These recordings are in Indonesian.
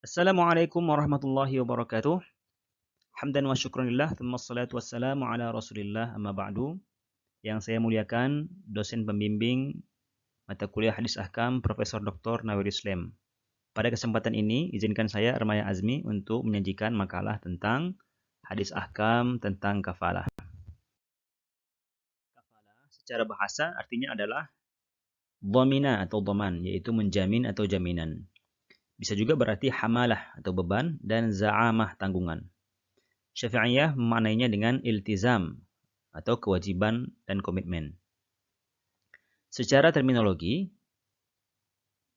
Assalamualaikum warahmatullahi wabarakatuh. Hamdan wa syukranillah, thumma salatu wassalamu ala rasulillah, amma ba'du. Yang saya muliakan, dosen pembimbing mata kuliah Hadis Ahkam, Profesor Dr. Nawir Islam. Pada kesempatan ini, izinkan saya, Armaya Azmi, untuk menyajikan makalah tentang Hadis Ahkam tentang kafalah. Kafalah secara bahasa artinya adalah dhamina atau dhaman, yaitu menjamin atau jaminan. Bisa juga berarti hamalah atau beban, dan za'amah tanggungan. Syafi'iyah memaknainya dengan iltizam atau kewajiban dan komitmen. Secara terminologi,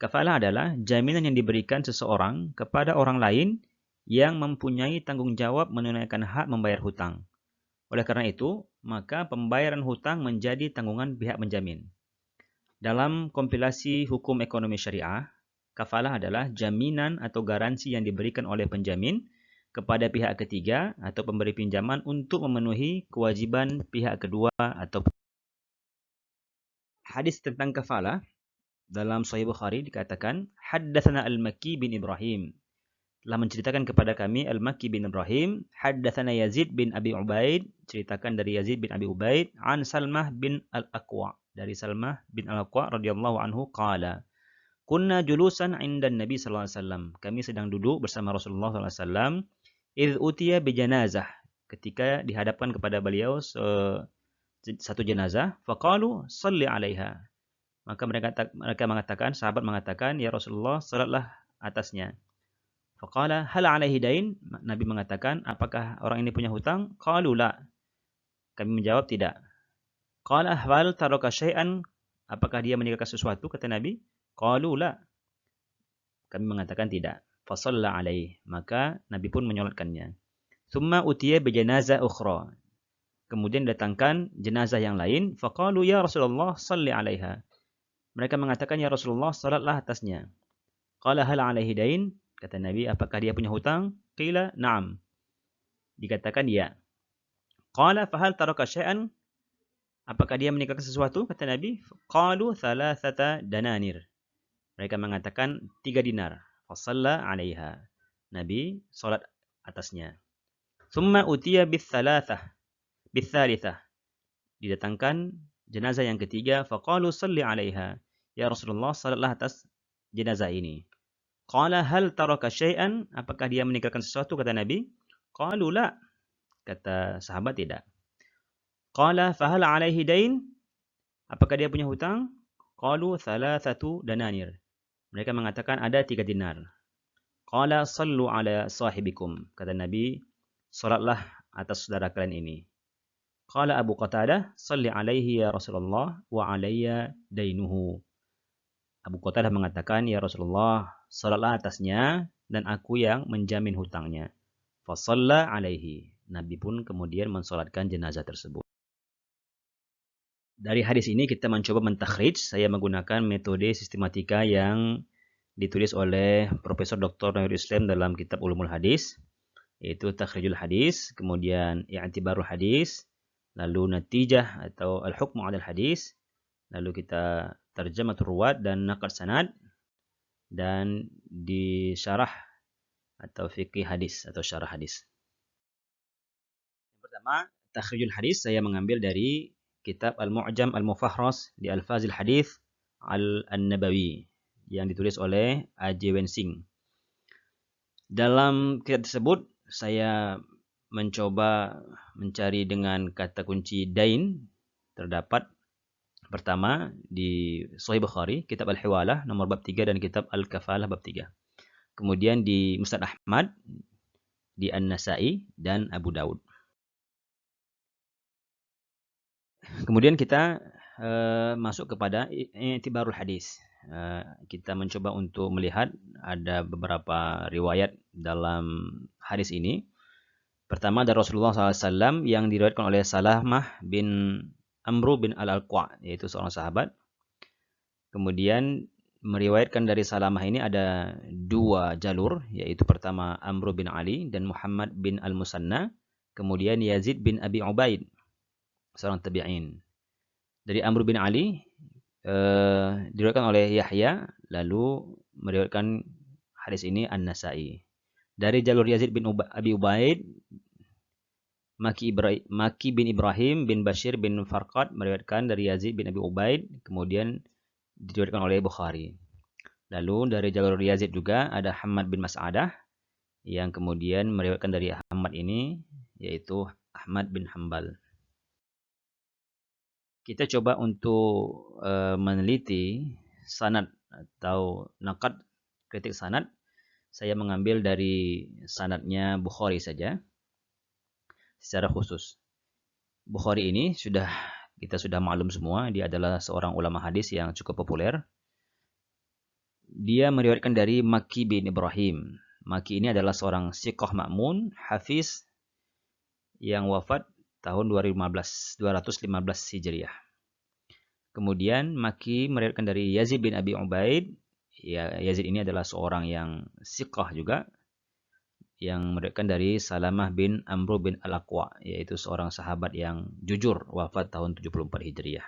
kafalah adalah jaminan yang diberikan seseorang kepada orang lain yang mempunyai tanggung jawab menunaikan hak membayar hutang. Oleh karena itu, maka pembayaran hutang menjadi tanggungan pihak menjamin. Dalam kompilasi hukum ekonomi syariah, kafalah adalah jaminan atau garansi yang diberikan oleh penjamin kepada pihak ketiga atau pemberi pinjaman untuk memenuhi kewajiban pihak kedua atau hadis tentang kafalah dalam Sahih Bukhari dikatakan haddatsana Al-Makki bin Ibrahim telah menceritakan kepada kami Al-Makki bin Ibrahim, haddatsana Yazid bin Abi Ubaid, ceritakan dari Yazid bin Abi Ubaid, an Salmah bin Al-Aqwa, dari Salmah bin Al-Aqwa radhiyallahu anhu qala kunna julusan 'inda Nabi sallallahu alaihi wasallam. Kami sedang duduk bersama Rasulullah sallallahu alaihi wasallam. Idz utiya bi janazah. Ketika dihadapkan kepada beliau satu jenazah, faqalu shalli 'alaiha. Maka mereka mengatakan, sahabat mengatakan, ya Rasulullah, salatlah atasnya. Faqala hal 'alaihi dain? Nabi mengatakan, apakah orang ini punya hutang? Qalu la. Kami menjawab tidak. Qala hal taraka syai'an? Apakah dia meninggalkan sesuatu? Kata Nabi. Qalu la. Kami mengatakan tidak. Fasalla alaih. Maka Nabi pun menyolatkannya. Thumma utiya bijanazah ukhra. Kemudian datangkan jenazah yang lain. Faqalu ya Rasulullah salli alaiha. Mereka mengatakan ya Rasulullah salatlah atasnya. Qala hal alaihi dain? Kata Nabi, apakah dia punya hutang? Qila na'am. Dikatakan ya. Qala fahal taraka syai'an? Apakah dia meninggalkan sesuatu? Kata Nabi. Qalu thalathata dananir. Mereka mengatakan 3 dinar. Fasalla 'alaiha. Nabi salat atasnya. Thumma utiya bithalithah. Didatangkan jenazah yang ketiga. Faqalu salli 'alaiha. Ya Rasulullah, salatlah atas jenazah ini. Qala hal taraka syai'an? Apakah dia meninggalkan sesuatu? Kata Nabi. Qalu la. Kata sahabat tidak. Qala fahal 'alaihi dain? Apakah dia punya hutang? Qalu thalathatu dananir. Mereka mengatakan ada 3 dinar. Qala sallu ala sahibikum. Kata Nabi, salatlah atas saudara kalian ini. Qala Abu Qatadah, salli alaihi ya Rasulullah wa alayya dainuhu. Abu Qatadah mengatakan, ya Rasulullah, salatlah atasnya dan aku yang menjamin hutangnya. Fasalla alaihi. Nabi pun kemudian mensolatkan jenazah tersebut. Dari hadis ini kita mencoba mentakhrij. Saya menggunakan metode sistematika yang ditulis oleh Profesor Dr. Nawir Islam dalam kitab Ulumul Hadis, yaitu takhrijul hadis, kemudian i'tibarul hadis, lalu natijah atau al-hukmu 'alal hadis, lalu kita tarjamatul ruwat dan naqd sanad, dan di syarah atau fikih hadis atau syarah hadis. Yang pertama, takhrijul hadis saya mengambil dari kitab Al-Mu'jam Al-Mufahras di Al-Fazil Hadis Al-Nabawi yang ditulis oleh A.J. Wensing. Dalam kitab tersebut saya mencoba mencari dengan kata kunci dain. Terdapat pertama di Sahih Bukhari, kitab Al-Hiwalah nomor bab 3 dan kitab Al-Kafalah bab 3. Kemudian di Musnad Ahmad, di An-Nasa'i dan Abu Daud. Kemudian kita masuk kepada i'tibarul hadis. Kita mencoba untuk melihat ada beberapa riwayat dalam hadis ini. Pertama dari Rasulullah SAW yang diriwayatkan oleh Salamah bin Amru bin Al-Aqwa, yaitu seorang sahabat. Kemudian meriwayatkan dari Salamah ini ada 2 jalur, yaitu pertama Amru bin Ali dan Muhammad bin Al-Musanna. Kemudian Yazid bin Abi Ubaid, seorang tabi'in. Dari Amr bin Ali diriwayatkan oleh Yahya, lalu meriwayatkan Hadis ini An-Nasa'i. Dari jalur Yazid bin Abi Ubaid, Maki bin Ibrahim bin Bashir bin Farqad meriwayatkan dari Yazid bin Abi Ubaid, kemudian diriwayatkan oleh Bukhari. Lalu dari jalur Yazid juga ada Hamad bin Mas'adah yang kemudian meriwayatkan dari Ahmad ini, yaitu Ahmad bin Hambal. Kita coba untuk meneliti sanad atau naqad, kritik sanad. Saya mengambil dari sanadnya Bukhari saja secara khusus. Bukhari ini kita sudah maklum semua, dia adalah seorang ulama hadis yang cukup populer. Dia meriwayatkan dari Maki bin Ibrahim. Maki ini adalah seorang siqah ma'mun, hafiz yang wafat tahun 215 Hijriah. Kemudian Maki meriwayatkan dari Yazid bin Abi Ubaid. Ya, Yazid ini adalah seorang yang siqah juga, yang meriwayatkan dari Salamah bin Amr bin Al-Aqwa, yaitu seorang sahabat yang jujur, wafat tahun 74 Hijriah.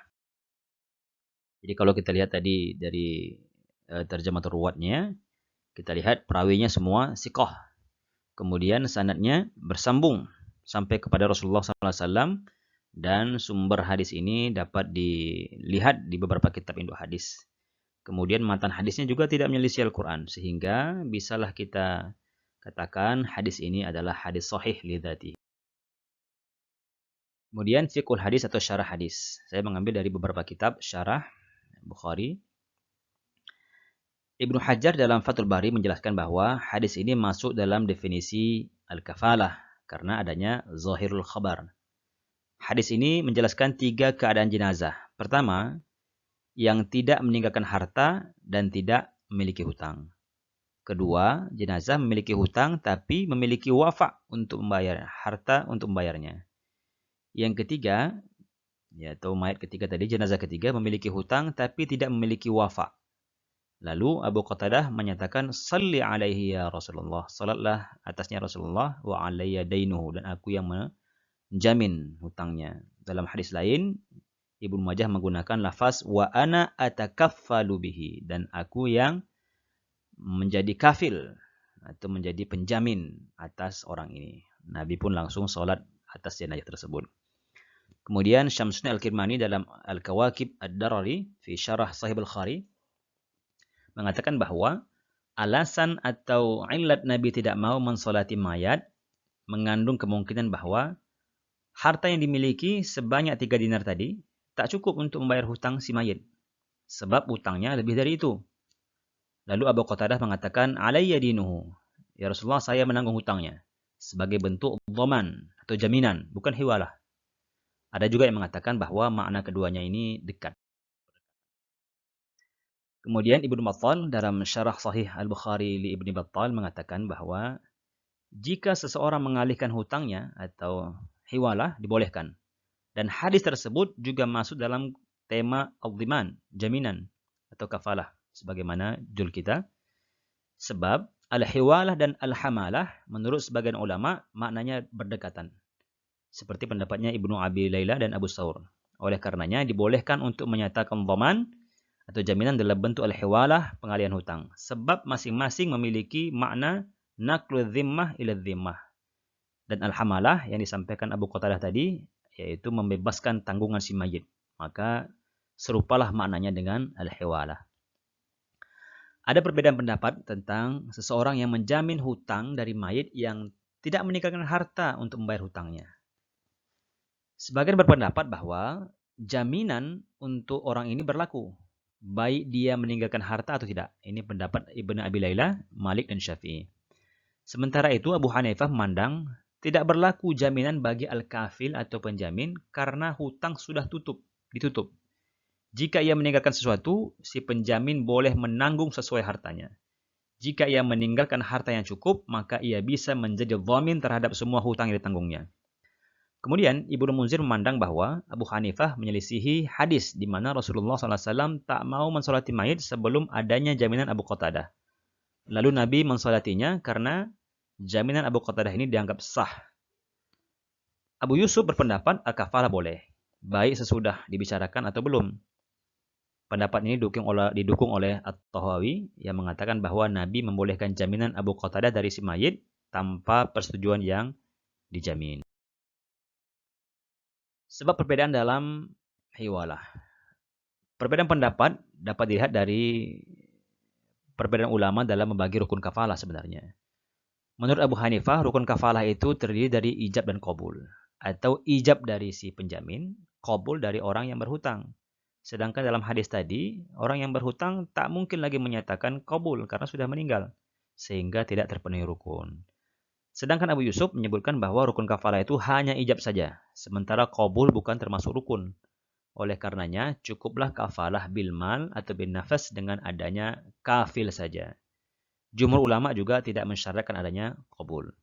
Jadi kalau kita lihat tadi dari terjematul ruwatnya, kita lihat perawinya semua siqah. Kemudian sanadnya bersambung sampai kepada Rasulullah SAW, dan sumber hadis ini dapat dilihat di beberapa kitab induk hadis. Kemudian matan hadisnya juga tidak menyelisih Al-Quran, sehingga bisalah kita katakan hadis ini adalah hadis sahih li dzatihi. Kemudian fiqhul hadis atau syarah hadis. Saya mengambil dari beberapa kitab syarah Bukhari. Ibnu Hajar dalam Fathul Bari menjelaskan bahwa hadis ini masuk dalam definisi al-kafalah karena adanya zahirul khabar. Hadis ini menjelaskan 3 keadaan jenazah. Pertama, yang tidak meninggalkan harta dan tidak memiliki hutang. Kedua, jenazah memiliki hutang tapi memiliki wafa untuk membayar harta untuk membayarnya. Yang ketiga, atau mayat ketiga tadi, jenazah ketiga memiliki hutang tapi tidak memiliki wafa. Lalu Abu Qatadah menyatakan, "Salli alaihi ya Rasulullah." Salatlah atasnya Rasulullah, wa alayya dainuhu, dan aku yang menjamin hutangnya. Dalam hadis lain, Ibnu Majah menggunakan lafaz wa ana atakaffalu bihi, dan aku yang menjadi kafil atau menjadi penjamin atas orang ini. Nabi pun langsung salat atas jenazah tersebut. Kemudian Syamsuddin Al-Kirmani dalam Al-Kawakib Ad-Darari fi Syarah Sahih Bukhari mengatakan bahwa alasan atau illat Nabi tidak mau mensolati mayat mengandung kemungkinan bahwa harta yang dimiliki sebanyak 3 dinar tadi tak cukup untuk membayar hutang si mayit, sebab hutangnya lebih dari itu. Lalu Abu Qatadah mengatakan, alayya dinuhu, ya Rasulullah, saya menanggung hutangnya sebagai bentuk dhaman atau jaminan, bukan hiwalah. Ada juga yang mengatakan bahwa makna keduanya ini dekat. Kemudian Ibnu Battal dalam Syarah Sahih Al-Bukhari li Ibnu Battal mengatakan bahwa jika seseorang mengalihkan hutangnya atau hiwalah dibolehkan. Dan hadis tersebut juga masuk dalam tema al-dhiman, jaminan atau kafalah, sebagaimana jul kita. Sebab al-hiwalah dan al-hamalah menurut sebagian ulama maknanya berdekatan. Seperti pendapatnya Ibnu Abi Layla dan Abu Saur. Oleh karenanya dibolehkan untuk menyatakan dhaman atau jaminan dalam bentuk al-hiwalah, pengalihan hutang. Sebab masing-masing memiliki makna naqlu dhimmah ila dhimmah. Dan al-hamalah yang disampaikan Abu Qatadah tadi, yaitu membebaskan tanggungan si mayit. Maka serupalah maknanya dengan al-hiwalah. Ada perbedaan pendapat tentang seseorang yang menjamin hutang dari mayit yang tidak meninggalkan harta untuk membayar hutangnya. Sebagian berpendapat bahwa jaminan untuk orang ini berlaku, baik dia meninggalkan harta atau tidak. Ini pendapat Ibnu Abi Layla, Malik, dan Syafi'i. Sementara itu Abu Hanifah memandang tidak berlaku jaminan bagi al-kafil atau penjamin karena hutang sudah ditutup. Jika ia meninggalkan sesuatu, si penjamin boleh menanggung sesuai hartanya. Jika ia meninggalkan harta yang cukup, maka ia bisa menjadi dhamin terhadap semua hutang yang ditanggungnya. Kemudian Ibnu Munzir memandang bahwa Abu Hanifah menyelisihi hadis di mana Rasulullah SAW tak mau mensolati mayit sebelum adanya jaminan Abu Qatadah. Lalu Nabi mensolatinya karena jaminan Abu Qatadah ini dianggap sah. Abu Yusuf berpendapat al-kafalah boleh, baik sesudah dibicarakan atau belum. Pendapat ini didukung oleh At-Tahawi yang mengatakan bahwa Nabi membolehkan jaminan Abu Qatadah dari si mayit tanpa persetujuan yang dijamin. Sebab perbedaan dalam hiwalah. Perbedaan pendapat dapat dilihat dari perbedaan ulama dalam membagi rukun kafalah sebenarnya. Menurut Abu Hanifah, rukun kafalah itu terdiri dari ijab dan qabul. Atau ijab dari si penjamin, qabul dari orang yang berhutang. Sedangkan dalam hadis tadi, orang yang berhutang tak mungkin lagi menyatakan qabul karena sudah meninggal, sehingga tidak terpenuhi rukun. Sedangkan Abu Yusuf menyebutkan bahwa rukun kafalah itu hanya ijab saja, sementara qabul bukan termasuk rukun. Oleh karenanya, cukuplah kafalah bil mal atau bin nafas dengan adanya kafil saja. Jumhur ulama juga tidak mensyaratkan adanya qabul.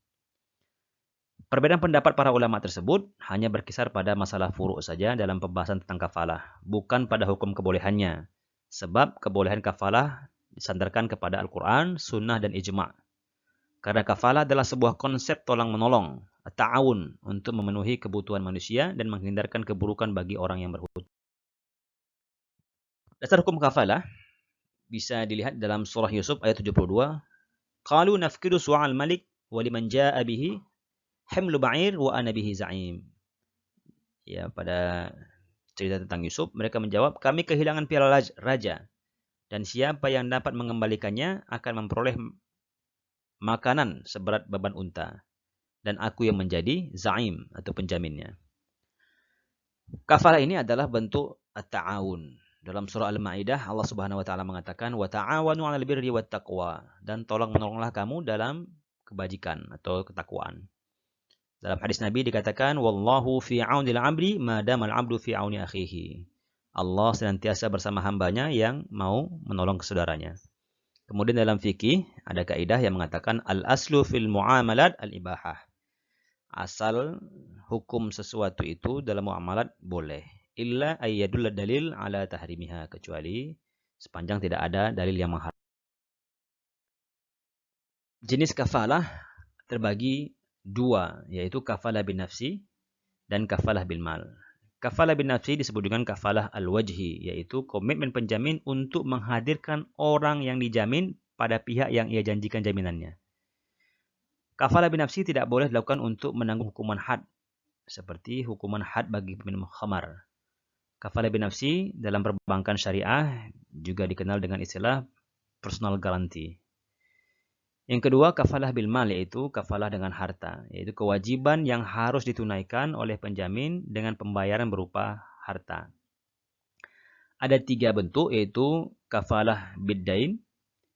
Perbedaan pendapat para ulama tersebut hanya berkisar pada masalah furu' saja dalam pembahasan tentang kafalah, bukan pada hukum kebolehannya. Sebab kebolehan kafalah disandarkan kepada Al-Quran, Sunnah, dan Ijma'. Karena kafalah adalah sebuah konsep tolong-menolong, ta'awun, untuk memenuhi kebutuhan manusia dan menghindarkan keburukan bagi orang yang berhutang. Dasar hukum kafalah bisa dilihat dalam surah Yusuf ayat 72. Qalu nafkidu su'al malik wa liman ja'a bihi himlu ba'ir wa ana bihi za'im. Ya, pada cerita tentang Yusuf, mereka menjawab, kami kehilangan piala raja, dan siapa yang dapat mengembalikannya akan memperoleh makanan seberat beban unta, dan aku yang menjadi za'im atau penjaminnya. Kafalah ini adalah bentuk at-ta'awun. Dalam surah Al-Maidah, Allah Subhanahu wa taala mengatakan, "Wa ta'awanu 'alal birri wat taqwa." Dan tolong-menolonglah kamu dalam kebajikan atau ketakwaan. Dalam hadis Nabi dikatakan, Wallahu fi aunil abdi madamal abdu fi auni akhihi. Allah senantiasa bersama hambanya yang mau menolong saudaranya. Kemudian dalam fikih ada kaidah yang mengatakan al-aslu fil muamalat al-ibahah. Asal hukum sesuatu itu dalam muamalat boleh. Illa ayyadul dalil ala tahrimiha, kecuali sepanjang tidak ada dalil yang mengharamkan. Jenis kafalah terbagi dua, yaitu kafalah bin nafsi dan kafalah bil mal. Kafalah bin nafsi disebut dengan kafalah al-wajhi, yaitu komitmen penjamin untuk menghadirkan orang yang dijamin pada pihak yang ia janjikan jaminannya. Kafalah bin nafsi tidak boleh dilakukan untuk menanggung hukuman had, seperti hukuman had bagi peminum khamar. Kafalah bin nafsi dalam perbankan syariah juga dikenal dengan istilah personal guarantee. Yang kedua, kafalah bil mal, yaitu kafalah dengan harta, yaitu kewajiban yang harus ditunaikan oleh penjamin dengan pembayaran berupa harta. Ada 3 bentuk, yaitu kafalah biddain,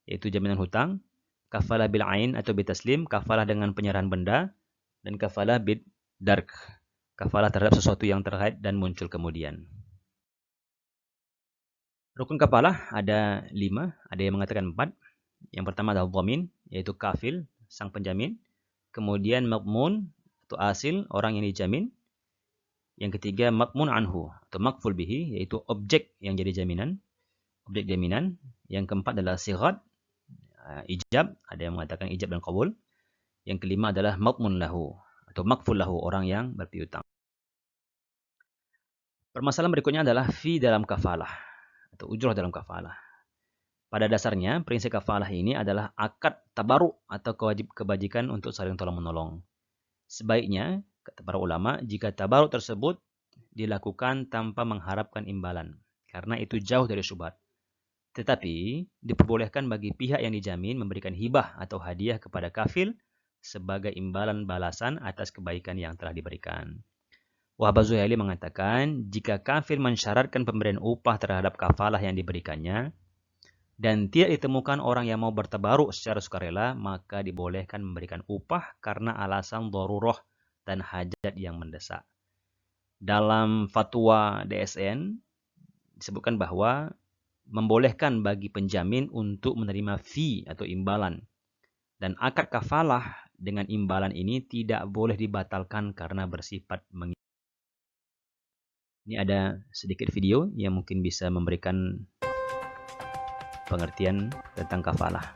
yaitu jaminan hutang, kafalah bil ain atau bitaslim, kafalah dengan penyerahan benda, dan kafalah bid dark, kafalah terhadap sesuatu yang terkait dan muncul kemudian. Rukun kafalah ada 5, ada yang mengatakan 4. Yang pertama adalah dhamin, yaitu kafil, sang penjamin. Kemudian maqmun, atau asil, orang yang dijamin. Yang ketiga maqmun anhu, atau maqful bihi, yaitu objek yang jadi jaminan. Objek jaminan. Yang keempat adalah sighat, ijab, ada yang mengatakan ijab dan qabul. Yang kelima adalah maqmun lahu, atau maqful lahu, orang yang berpiutang. Permasalahan berikutnya adalah fi dalam kafalah, atau ujrah dalam kafalah. Pada dasarnya, prinsip kafalah ini adalah akad tabaruk atau kebajikan untuk saling tolong-menolong. Sebaiknya, kata para ulama, jika tabaruk tersebut dilakukan tanpa mengharapkan imbalan, karena itu jauh dari syubhat. Tetapi, diperbolehkan bagi pihak yang dijamin memberikan hibah atau hadiah kepada kafil sebagai imbalan balasan atas kebaikan yang telah diberikan. Wahab Az-Zuhaili mengatakan, jika kafil mensyaratkan pemberian upah terhadap kafalah yang diberikannya, dan tidak ditemukan orang yang mau bertabaruk secara sukarela, maka dibolehkan memberikan upah karena alasan darurah dan hajat yang mendesak. Dalam fatwa DSN disebutkan bahwa membolehkan bagi penjamin untuk menerima fee atau imbalan. Dan akad kafalah dengan imbalan ini tidak boleh dibatalkan karena bersifat mengikat. Ini ada sedikit video yang mungkin bisa memberikan pengertian tentang kafalah.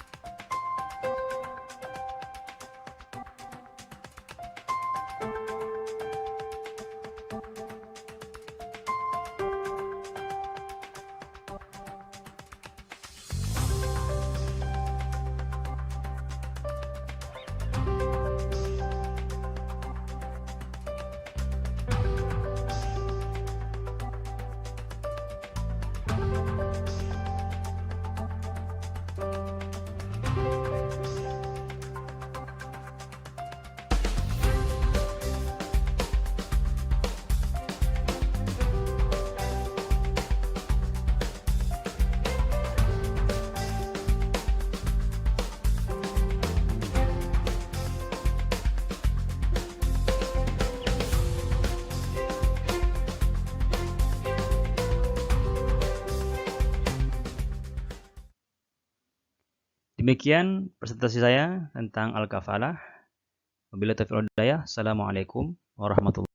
Demikian presentasi saya tentang al-kafalah. Wabillahi taufiq wal hidayah. Assalamualaikum warahmatullahi wabarakatuh.